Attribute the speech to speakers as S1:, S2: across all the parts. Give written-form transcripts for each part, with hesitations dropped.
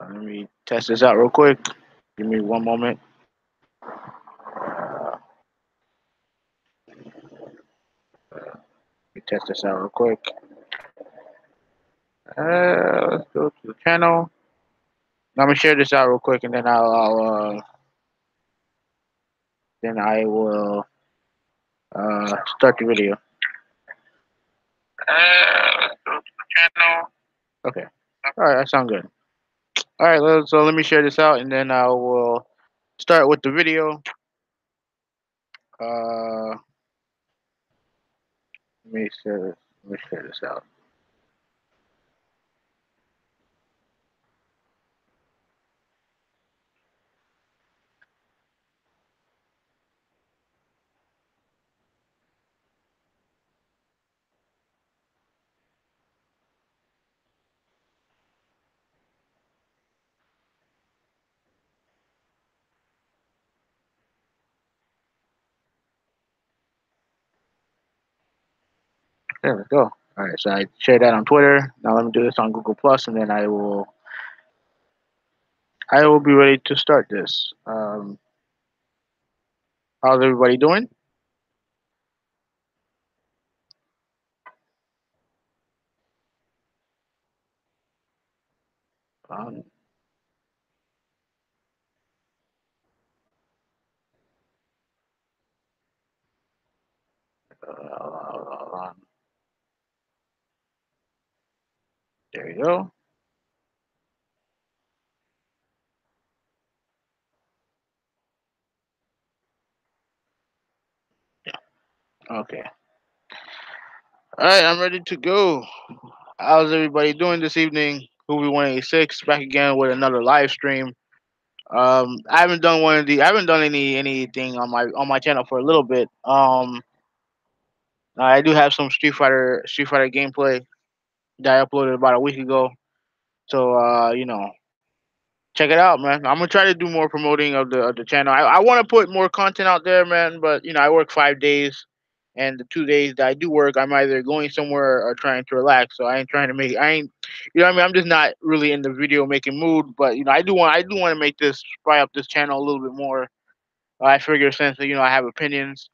S1: Let me test this out real quick. Give me one moment. Uh, let me test this out real quick. Let's go to the channel. I'm gonna share this out real quick, and then then I will start the video. Let's go to the channel. Okay. All right, that sounds good. All right, so let me share this out, and then I will start with the video. Uh, let me share this out. There we go. All right, so I shared that on Twitter. Now let me do this on Google Plus, and then I will be ready to start this. How's everybody doing? Um, uh, there you go. Okay. All right, I'm ready to go. How's everybody doing this evening? Movie 186 back again with another live stream. I haven't done I haven't done anything on my channel for a little bit. I do have some Street Fighter gameplay that I uploaded about a week ago. So check it out, man. I'm gonna try to do more promoting of the channel. I want to put more content out there, man. But I work 5 days, and the 2 days that I do work, I'm either going somewhere or trying to relax. So I ain't trying to make. I ain't. What I mean. I'm just not really in the video making mood. But I do want to make this fry up this channel a little bit more. I figure since I have opinions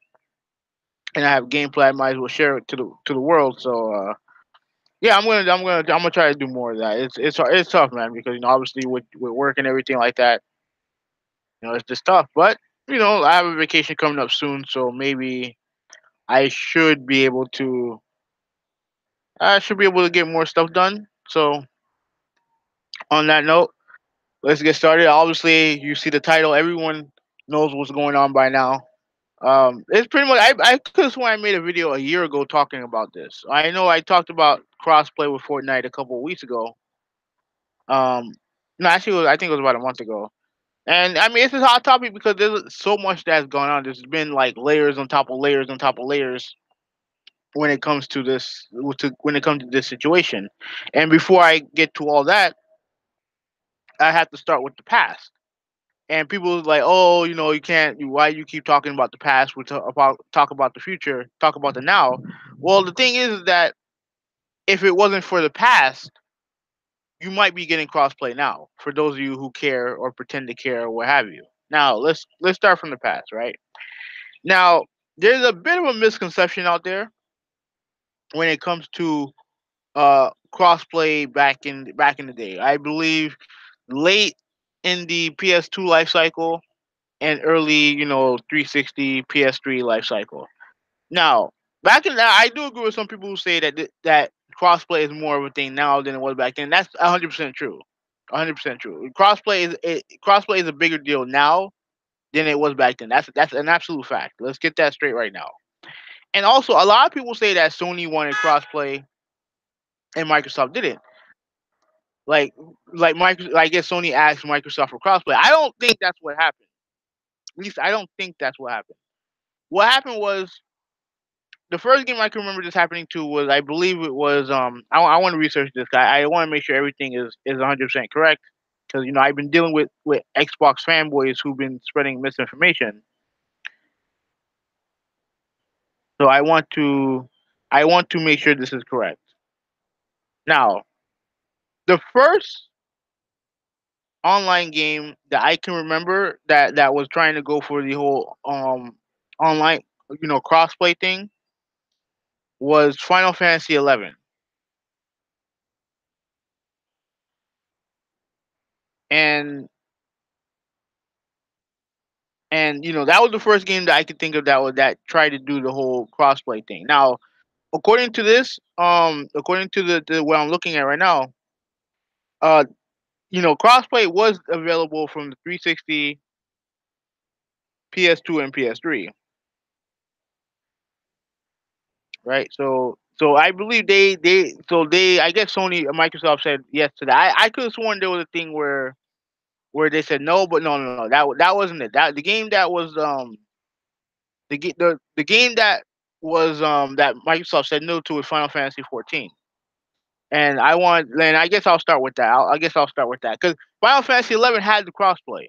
S1: and I have gameplay, I might as well share it to the world. So yeah, I'm gonna try to do more of that. It's tough, man, because obviously with work and everything like that, it's just tough. But I have a vacation coming up soon, so maybe I should be able to get more stuff done. So on that note, let's get started. Obviously, you see the title. Everyone knows what's going on by now. It's pretty much. I could have sworn I made a video a year ago talking about this. I know I talked about crossplay with Fortnite a couple of weeks ago. No, actually, I think it was about a month ago. And I mean, it's a hot topic because there's so much that's gone on. There's been like layers on top of layers on top of layers when it comes to when it comes to this situation. And before I get to all that, I have to start with the past. And people was like, oh, you can't. Why you keep talking about the past? We talk about the future. Talk about the now. Well, the thing is that if it wasn't for the past, you might be getting crossplay now. For those of you who care or pretend to care or what have you. Now let's start from the past, right? Now there's a bit of a misconception out there when it comes to crossplay back in the day. I believe late in the PS2 life cycle and early, 360 PS3 life cycle. Now, back in that, I do agree with some people who say that crossplay is more of a thing now than it was back then. That's 100% true. 100% true. Crossplay is a bigger deal now than it was back then. That's an absolute fact. Let's get that straight right now. And also, a lot of people say that Sony wanted crossplay and Microsoft didn't. Like, I guess Sony asked Microsoft for crossplay. I don't think that's what happened. At least I don't think that's what happened. What happened was the first game I can remember this happening to was I believe it was I want to research this guy. I want to make sure everything is 100% correct because I've been dealing with Xbox fanboys who've been spreading misinformation. So I want to make sure this is correct. Now, the first online game that I can remember that was trying to go for the whole online, crossplay thing was Final Fantasy 11. And that was the first game that I could think of that tried to do the whole crossplay thing. Now, according to this, according to the what I'm looking at right now, uh, crossplay was available from the 360, PS2, and PS3, right? So I believe they I guess Sony Microsoft said yes to that. I could have sworn there was a thing where they said no, but no, that wasn't it. That the game that was the game that was that Microsoft said no to was Final Fantasy 14. And I guess I'll start with that. I guess I'll start with that because Final Fantasy 11 had the crossplay.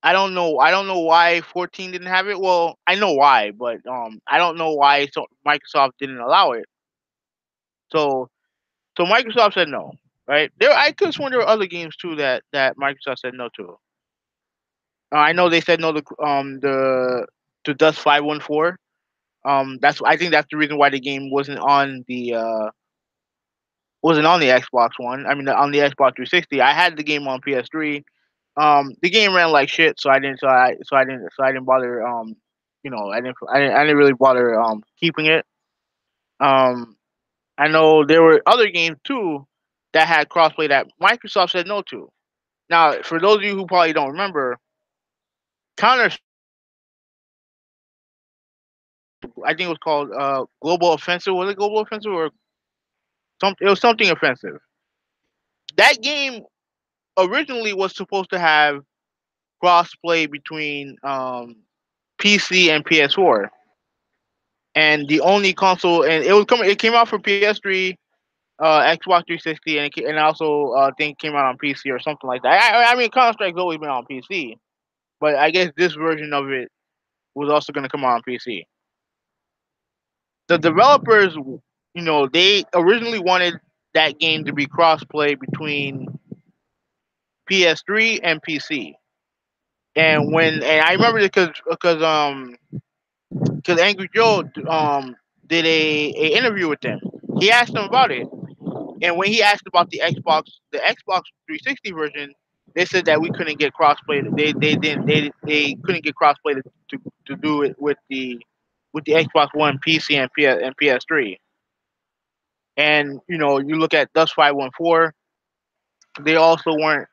S1: I don't know why 14 didn't have it. Well, I know why, but I don't know why Microsoft didn't allow it. So Microsoft said no, right? I could have sworn there were other games too that Microsoft said no to. I know they said no to Dust 514. I think that's the reason why the game wasn't on the Xbox One. I mean, on the Xbox 360. I had the game on PS3. The game ran like shit, so I didn't bother. I didn't really bother keeping it. Um, I know there were other games too that had crossplay that Microsoft said no to. Now, for those of you who probably don't remember, Counter, I think it was called Global Offensive. Was it Global Offensive or something? It was something offensive. That game originally was supposed to have crossplay between PC and PS4, and the only console, and it came out for PS3, Xbox 360, and also I think it came out on PC or something like that. I mean, Counter Strike's always been on PC, but I guess this version of it was also going to come out on PC. The developers, they originally wanted that game to be crossplay between PS3 and PC. And I remember it because Angry Joe did a interview with them. He asked them about it, and when he asked about the Xbox 360 version, they said that we couldn't get crossplay. They couldn't get crossplay to do it with the Xbox One, PC, and PS3. And you look at Dust 514, they also weren't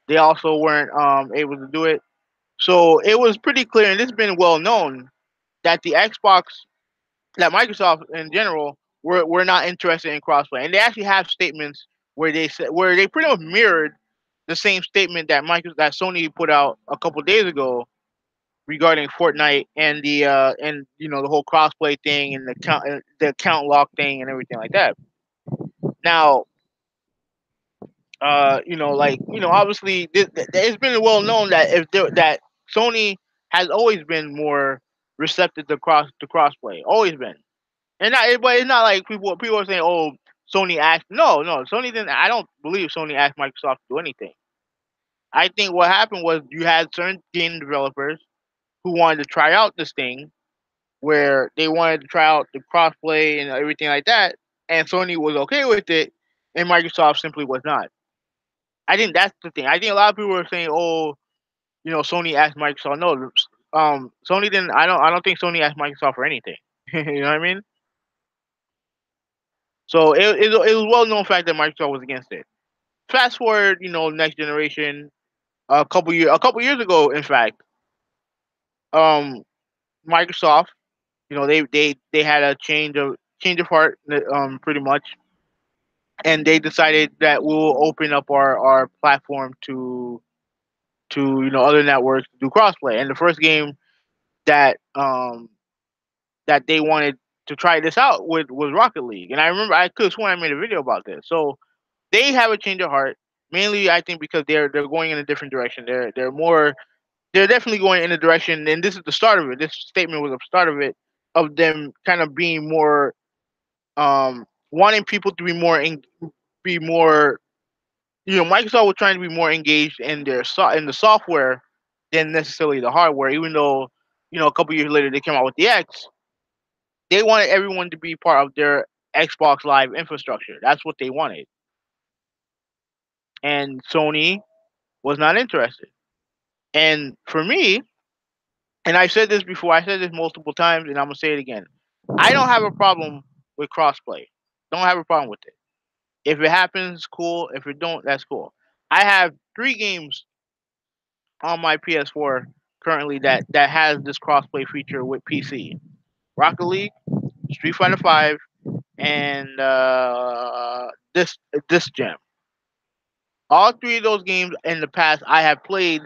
S1: able to do it. So it was pretty clear, and it's been well known that that Microsoft in general were not interested in crossplay, and they actually have statements where they pretty much mirrored the same statement that Sony put out a couple days ago regarding Fortnite and the whole crossplay thing and the account lock thing and everything like that. Now, obviously, it's been well known that that Sony has always been more receptive to crossplay, always been. But it's not like people are saying, "Oh, Sony asked." No, Sony didn't. I don't believe Sony asked Microsoft to do anything. I think what happened was you had certain game developers who wanted to try out this thing, where they wanted to try out the crossplay and everything like that, and Sony was okay with it, and Microsoft simply was not. I think that's the thing. I think a lot of people are saying, "Oh, Sony asked Microsoft." No, Sony didn't. I don't think Sony asked Microsoft for anything. You know what I mean? So it was well known fact that Microsoft was against it. Fast forward, next generation, a couple years ago, in fact, um, Microsoft, they had a change of heart, pretty much, and they decided that we'll open up our platform to other networks to do crossplay. And the first game that that they wanted to try this out with was Rocket League. And I remember I could have sworn I made a video about this. So they have a change of heart. Mainly, I think because they're going in a different direction. They're definitely going in a direction, and this is the start of it. This statement was the start of it, of them kind of being more wanting people to be more Microsoft was trying to be more engaged in in the software than necessarily the hardware. Even though, a couple years later they came out with the X, they wanted everyone to be part of their Xbox Live infrastructure. That's what they wanted, and Sony was not interested. And for me, and I said this before, I said this multiple times, and I'm gonna say it again. I don't have a problem with crossplay. Don't have a problem with it. If it happens, cool. If it don't, that's cool. I have 3 games on my PS4 currently that has this crossplay feature with PC: Rocket League, Street Fighter 5, and this gem. All 3 of those games in the past, I have played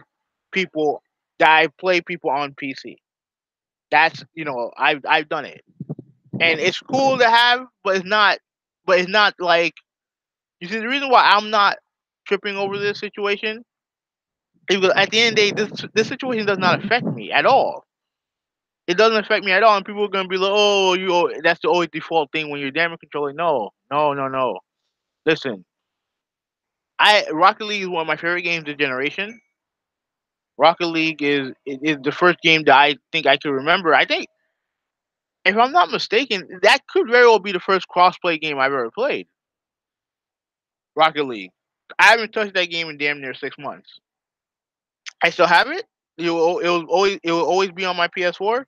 S1: people I play people on PC. That's I've done it, and it's cool to have, but it's not. But it's not like, you see, the reason why I'm not tripping over this situation is because at the end of the day, this situation does not affect me at all. It doesn't affect me at all, and people are gonna be like, "Oh, that's the always default thing when you're damage controlling." No, no, no, no. Listen, I Rocket League is one of my favorite games of generation. Rocket League is the first game that I think I can remember. I think, if I'm not mistaken, that could very well be the first crossplay game I've ever played. Rocket League. I haven't touched that game in damn near 6 months. I still have it. It will always be on my PS4,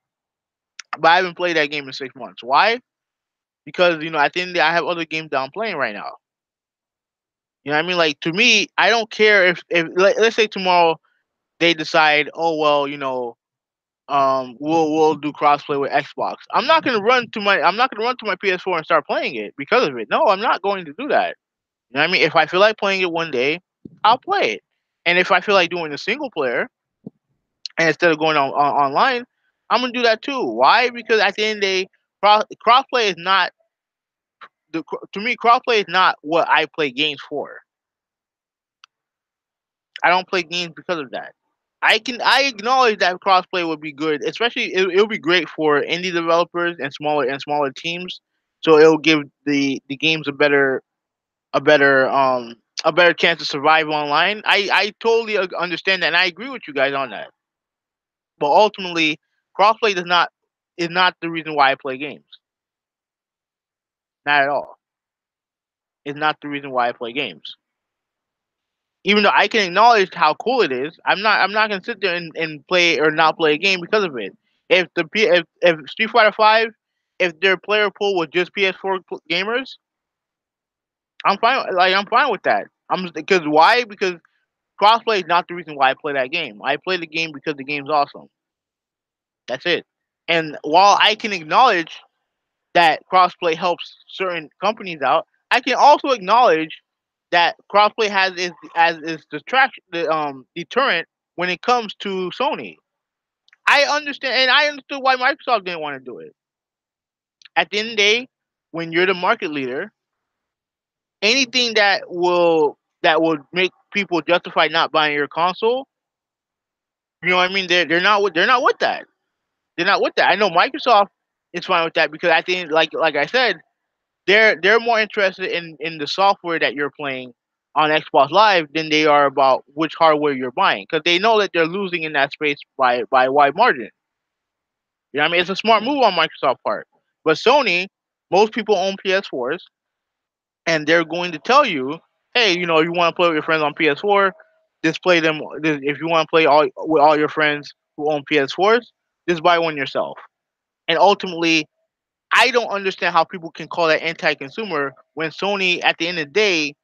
S1: but I haven't played that game in 6 months. Why? Because at the end of the day, I have other games that I'm playing right now. You know what I mean? Like, to me, I don't care if let's say tomorrow they decide, oh well, we'll do crossplay with Xbox. I'm not gonna run to my PS4 and start playing it because of it. No, I'm not going to do that. You know what I mean? If I feel like playing it one day, I'll play it. And if I feel like doing a single player, and instead of going online, I'm gonna do that too. Why? Because at the end of the day, crossplay is not to me. Crossplay is not what I play games for. I don't play games because of that. I acknowledge that crossplay would be good, especially it'll be great for indie developers and smaller teams. So it'll give the games a better chance to survive online. I totally understand that, and I agree with you guys on that. But ultimately, crossplay does not is not the reason why I play games. Not at all. It's not the reason why I play games. Even though I can acknowledge how cool it is, I'm not gonna sit there and play or not play a game because of it. If Street Fighter 5, if their player pool was just PS4 gamers, I'm fine. Like, I'm fine with that. Because why? Because crossplay is not the reason why I play that game. I play the game because the game's awesome. That's it. And while I can acknowledge that crossplay helps certain companies out, I can also acknowledge that crossplay has as its detraction, deterrent when it comes to Sony. I understand, and I understood why Microsoft didn't want to do it. At the end of the day, when you're the market leader, anything that would make people justify not buying your console, you know what I mean? They're not with that. They're not with that. I know Microsoft is fine with that because I think, like I said, they're more interested in the software that you're playing on Xbox Live than they are about which hardware you're buying, because they know that they're losing in that space by a wide margin. You know what I mean? It's a smart move on Microsoft part. But Sony, most people own PS4s, and they're going to tell you, hey, you want to play with your friends on PS4, just play them. If you want to play with all your friends who own PS4s, just buy one yourself. And ultimately, I don't understand how people can call that anti-consumer when Sony, at the end of the day,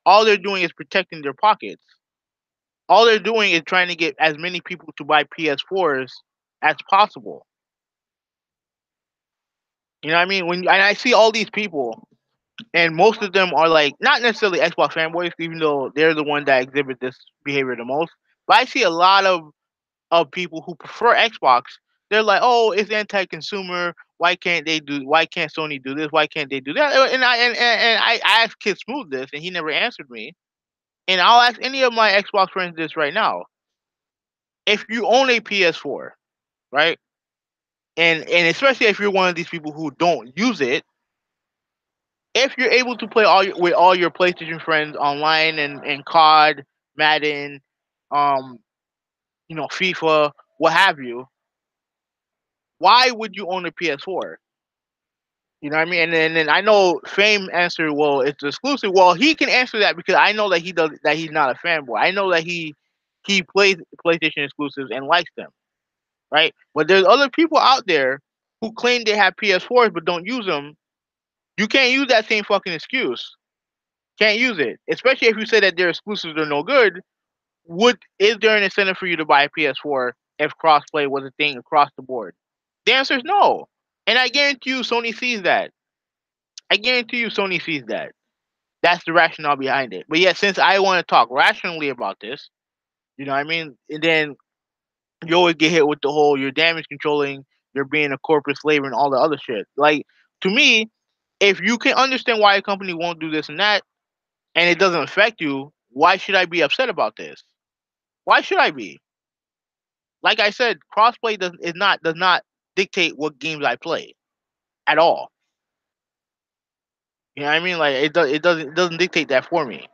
S1: all they're doing is protecting their pockets. All they're doing is trying to get as many people to buy PS4s as possible. You know what I mean? And I see all these people, and most of them are like not necessarily Xbox fanboys, even though they're the one that exhibit this behavior the most. But I see a lot of people who prefer Xbox. They're like, oh, it's anti-consumer. Why can't Sony do this? Why can't they do that? And I asked Kid Smooth this, and he never answered me. And I'll ask any of my Xbox friends this right now. If you own a PS4, right? And especially if you're one of these people who don't use it, if you're able to play with all your PlayStation friends online and COD, Madden, um, FIFA, what have you, why would you own a PS4? You know what I mean? And then I know Fame answered, well, it's exclusive. Well, he can answer that because I know that he's not a fanboy. I know that he plays PlayStation exclusives and likes them, right? But there's other people out there who claim they have PS4s but don't use them. You can't use that same fucking excuse. Can't use it, especially if you say that their exclusives are no good. Is there an incentive for you to buy a PS4 if crossplay was a thing across the board? The answer is no, and I guarantee you, Sony sees that. I guarantee you, Sony sees that. That's the rationale behind it. But yeah, since I want to talk rationally about this, you know what I mean? And then you always get hit with the whole you're damage controlling, you're being a corporate slave and all the other shit. Like, to me, if you can understand why a company won't do this and that, and it doesn't affect you, why should I be upset about this? Why should I be? Like I said, crossplay does not dictate what games I play at all. You know what I mean? Like it doesn't dictate that for me.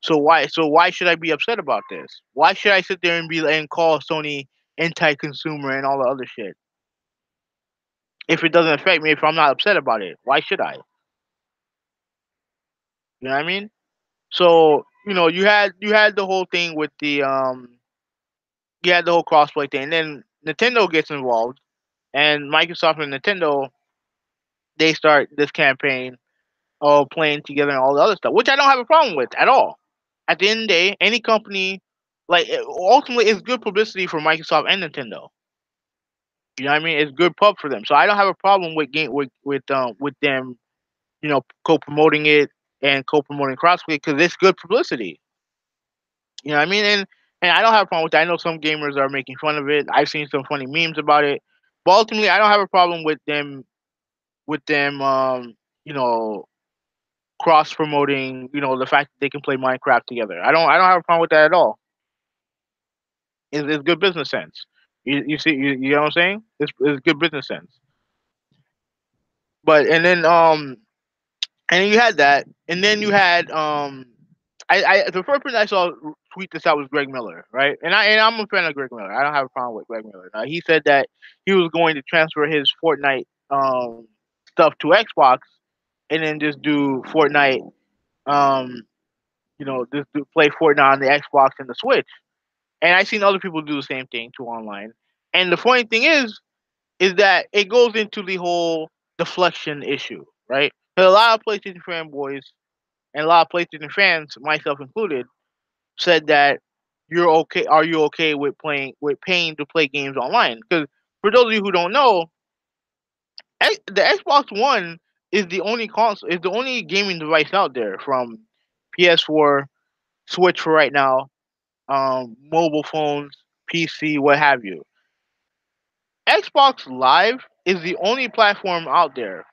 S1: So why should I be upset about this? Why should I sit there and be and call Sony anti-consumer and all the other shit? If it doesn't affect me, if I'm not upset about it, why should I? You know what I mean? So, you had the whole thing with the you had the whole crossplay thing, and then Nintendo gets involved, and Microsoft and Nintendo, they start this campaign of playing together and all the other stuff, which I don't have a problem with at all. At the end of the day, any company, like, ultimately, it's good publicity for Microsoft and Nintendo. You know what I mean? It's good pub for them. So I don't have a problem with with them, co-promoting it and co-promoting crossplay because it's good publicity. You know what I mean? And I don't have a problem with that. I know some gamers are making fun of it. I've seen some funny memes about it. But ultimately, I don't have a problem with them, you know, cross promoting, the fact that they can play Minecraft together. I don't have a problem with that at all. It's good business sense. You see, you know what I'm saying? It's good business sense. But and then you had that, and then you had the first person I saw tweet this out was Greg Miller, right? And I'm a fan of Greg Miller. I don't have a problem with Greg Miller. He said that he was going to transfer his Fortnite stuff to Xbox, and then just do Fortnite, um, play Fortnite on the Xbox and the Switch. And I've seen other people do the same thing too online. And the funny thing is that it goes into the whole deflection issue, right? 'Cause a lot of PlayStation fanboys and a lot of PlayStation fans, myself included, said that you're okay. Are you okay with paying to play games online? Because for those of you who don't know, the Xbox One is the only gaming device out there from PS4, Switch for right now, mobile phones, PC, what have you. Xbox Live is the only platform out there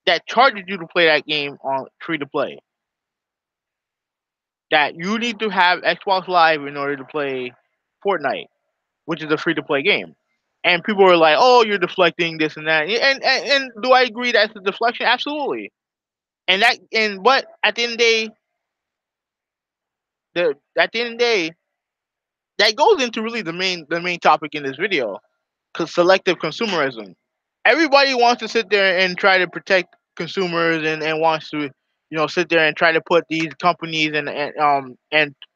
S1: that charges you to play that game on free to play. That you need to have Xbox Live in order to play Fortnite, which is a free to play game. And people are like, "Oh, you're deflecting this and that." And do I agree that's a deflection? Absolutely. But at the end of the day, that goes into really the main topic in this video, because selective consumerism. Everybody wants to sit there and try to protect consumers, and wants to, sit there and try to put these companies and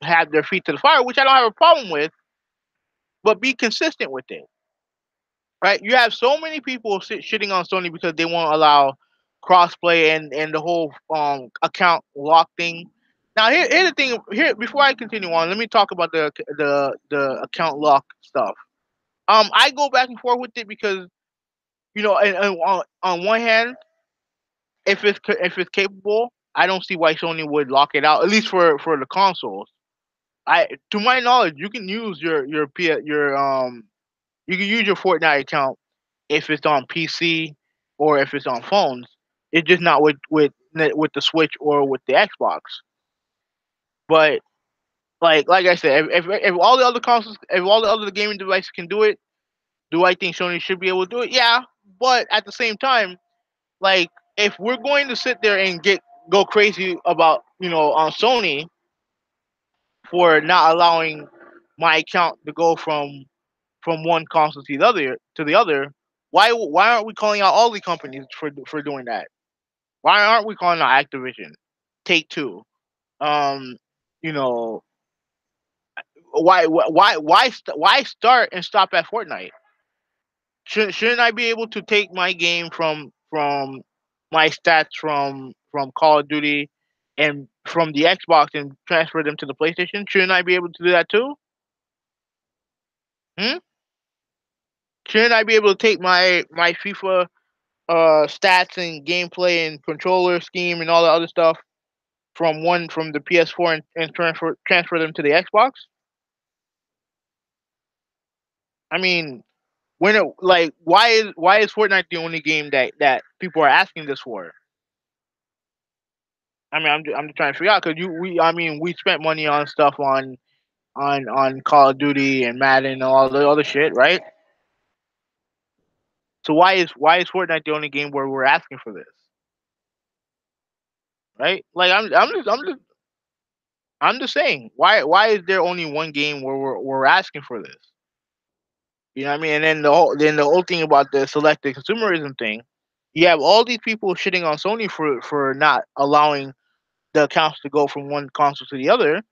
S1: have their feet to the fire, which I don't have a problem with, but be consistent with it, right? You have so many people shitting on Sony because they won't allow crossplay and the whole account lock thing. Now, here's the thing. Here, before I continue on, let me talk about the account lock stuff. I go back and forth with it because, and on one hand, if it's capable, I don't see why Sony would lock it out. At least for the consoles. To my knowledge, you can use you can use your Fortnite account if it's on PC or if it's on phones. It's just not with the Switch or with the Xbox. But like I said, if all the other consoles, if all the other gaming devices can do it, do I think Sony should be able to do it? Yeah, but at the same time, like, if we're going to sit there and get go crazy about on Sony for not allowing my account to go from one console to the other, why aren't we calling out all the companies for doing that? Why aren't we calling out Activision, Take Two? Um, you know, why start and stop at Fortnite? Shouldn't I be able to take my game from my stats from Call of Duty and from the Xbox and transfer them to the PlayStation? Shouldn't I be able to do that too? Hmm? Shouldn't I be able to take my FIFA stats and gameplay and controller scheme and all the other stuff from the PS4 and transfer them to the Xbox? I mean, why is Fortnite the only game that people are asking this for? I mean, I'm just trying to figure out because we spent money on stuff on Call of Duty and Madden and all the other shit, right? So why is Fortnite the only game where we're asking for this, right? Like I'm just saying why is there only one game where we're asking for this? You know what I mean? And then the whole thing about the selective consumerism thing, you have all these people shitting on Sony for not allowing the accounts to go from one console to the other.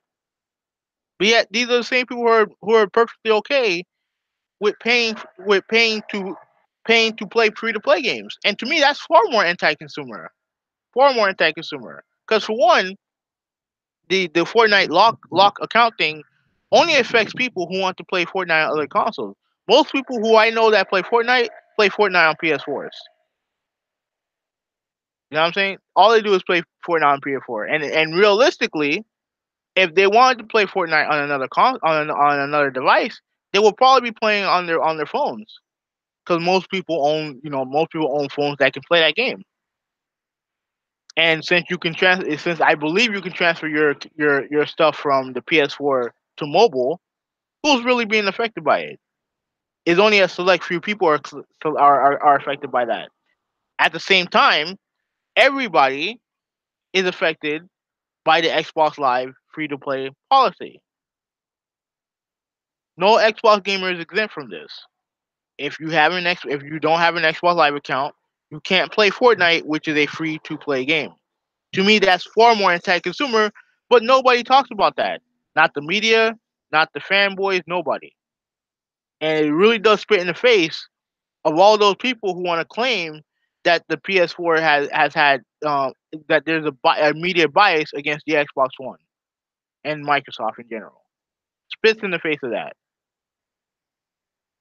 S1: But yet these are the same people who are perfectly okay with paying to play free to play games. And to me that's far more anti-consumer. Far more anti-consumer. Because for one, the Fortnite lock account thing only affects people who want to play Fortnite on other consoles. Most people who I know that play Fortnite on PS4s. You know what I'm saying? All they do is play Fortnite on PS4. And realistically, if they wanted to play Fortnite on another on another device, they will probably be playing on their phones because most people own phones that can play that game. And since I believe you can transfer your stuff from the PS4 to mobile, who's really being affected by it? It's only a select few people are affected by that. At the same time, everybody is affected by the Xbox Live free to play policy. No Xbox gamer is exempt from this. If you don't have an Xbox Live account, you can't play Fortnite, which is a free to play game. To me, that's far more anti-consumer, but nobody talks about that. Not the media, not the fanboys, nobody. And it really does spit in the face of all those people who want to claim that the PS4 has had that there's a media bias against the Xbox One and Microsoft in general. Spits in the face of that.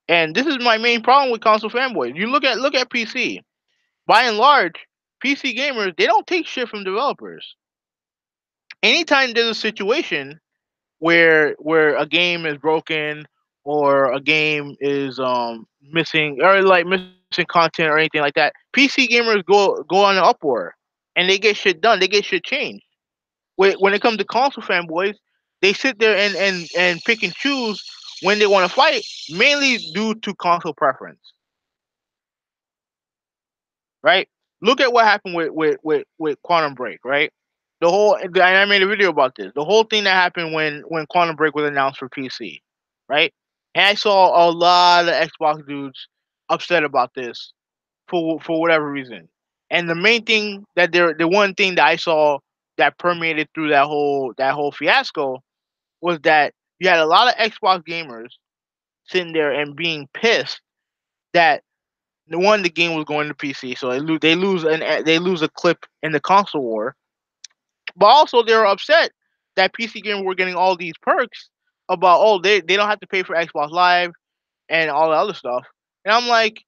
S1: And this is my main problem with console fanboys. You look at PC. By and large, PC gamers they don't take shit from developers. Anytime there's a situation where a game is broken or a game is missing or like missing content or anything like that, PC gamers go on an uproar and they get shit done. They get shit changed. When it comes to console fanboys, they sit there and pick and choose when they want to fight, mainly due to console preference. Right? Look at what happened with Quantum Break, right? And I made a video about this. The whole thing that happened when Quantum Break was announced for PC, right? And I saw a lot of Xbox dudes upset about this for whatever reason. And the main thing the one thing that I saw that permeated through that whole fiasco was that you had a lot of Xbox gamers sitting there and being pissed that the game was going to PC, so they lose a clip in the console war. But also they were upset that PC gamers were getting all these perks about they don't have to pay for Xbox Live and all the other stuff. And I'm like,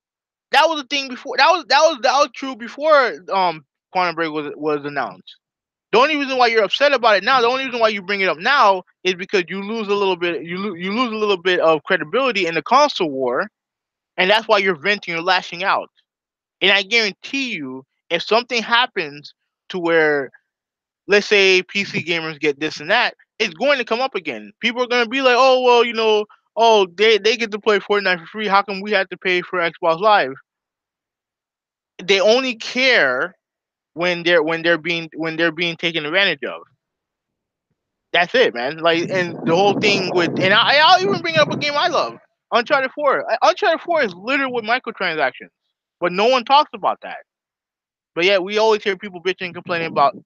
S1: that was the thing before. That was true before Quantum Break was announced. The only reason why you're upset about it now, the only reason why you bring it up now is because you lose a little bit. You lose a little bit of credibility in the console war, and that's why you're venting, you're lashing out. And I guarantee you, if something happens to where, let's say, PC gamers get this and that, it's going to come up again. People are going to be like, oh, well, they get to play Fortnite for free. How come we have to pay for Xbox Live? They only care. when they're being taken advantage of. That's it, man. Like, and the whole thing with, and I'll even bring up a game I love, Uncharted 4. Uncharted 4 is littered with microtransactions, but no one talks about that. But yet we always hear people bitching, complaining about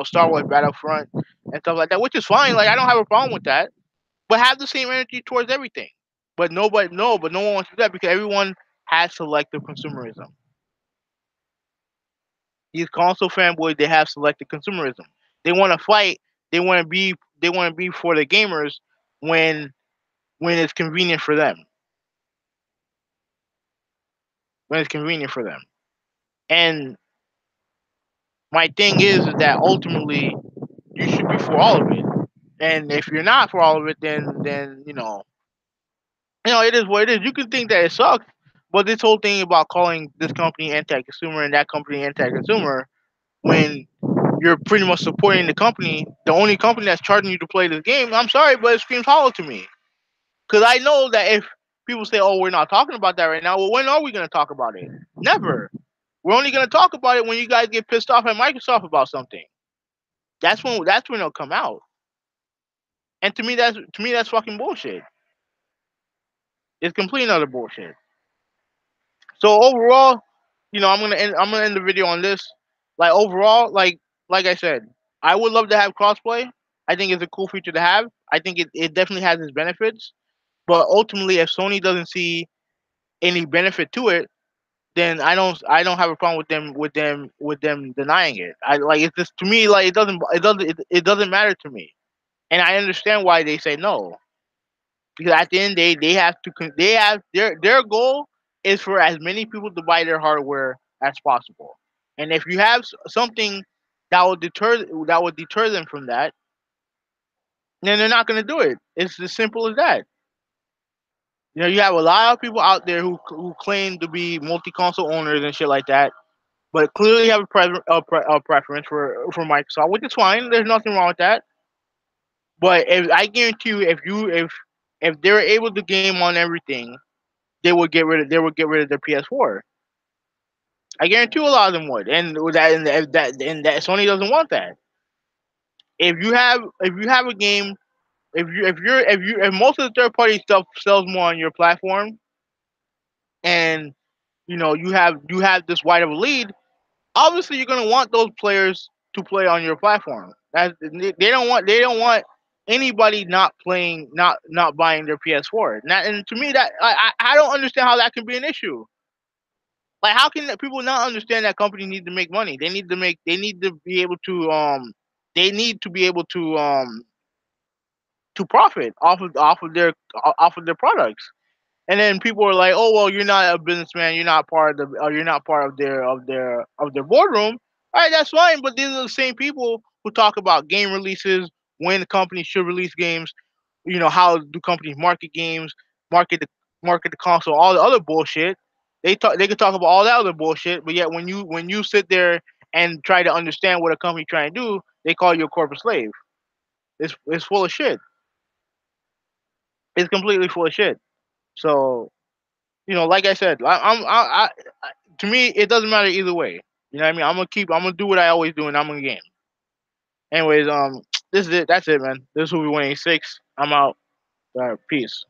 S1: Star Wars Battlefront and stuff like that, which is fine. Like, I don't have a problem with that. But have the same energy towards everything. But nobody, no, but no one wants to do that because everyone has selective consumerism. These console fanboys, they have selective consumerism. They want to fight. They want to be. They want to be for the gamers when it's convenient for them. When it's convenient for them. And my thing is that ultimately you should be for all of it. And if you're not for all of it, then it is what it is. You can think that it sucks, but this whole thing about calling this company anti-consumer and that company anti-consumer, when you're pretty much supporting the company, the only company that's charging you to play this game, I'm sorry, but it screams hollow to me. Because I know that if people say, "Oh, we're not talking about that right now," well, when are we going to talk about it? Never. We're only going to talk about it when you guys get pissed off at Microsoft about something. That's when it'll come out. And to me that's fucking bullshit. It's complete and utter bullshit. So overall, I'm gonna end the video on this. Like, overall, like I said, I would love to have crossplay. I think it's a cool feature to have. I think it definitely has its benefits. But ultimately, if Sony doesn't see any benefit to it, then I don't have a problem with them denying it. I like it's just, to me, like, it doesn't matter to me. And I understand why they say no. Because at the end of the day, they have their goal is for as many people to buy their hardware as possible. And if you have something that would deter them from that, then they're not going to do it. It's as simple as that. You have a lot of people out there who claim to be multi-console owners and shit like that, but clearly have a preference for Microsoft, which is fine. There's nothing wrong with that. But I guarantee you, if they were able to game on everything, they would get rid of their PS4. I guarantee you a lot of them would, and that Sony doesn't want that. If you have a game, if most of the third party stuff sells more on your platform, and you have this wide of a lead, obviously you're gonna want those players to play on your platform. They don't want anybody not playing, not buying their PS4. And to me, that I don't understand how that can be an issue. Like, how can people not understand that companies need to make money? They need to profit off of their products. And then people are like, "Oh, well, you're not a businessman. You're not part of their boardroom." All right, that's fine. But these are the same people who talk about game releases, when the company should release games. How do companies market games, market the market the console, all the other bullshit. They could talk about all that other bullshit, but yet when you sit there and try to understand what a company trying to do, they call you a corporate slave. It's full of shit. It's completely full of shit. So, like I said, to me, it doesn't matter either way. You know what I mean? I'm gonna do what I always do, and I'm gonna game. Anyways, this is it. That's it, man. This is Movie 186. I'm out. Peace.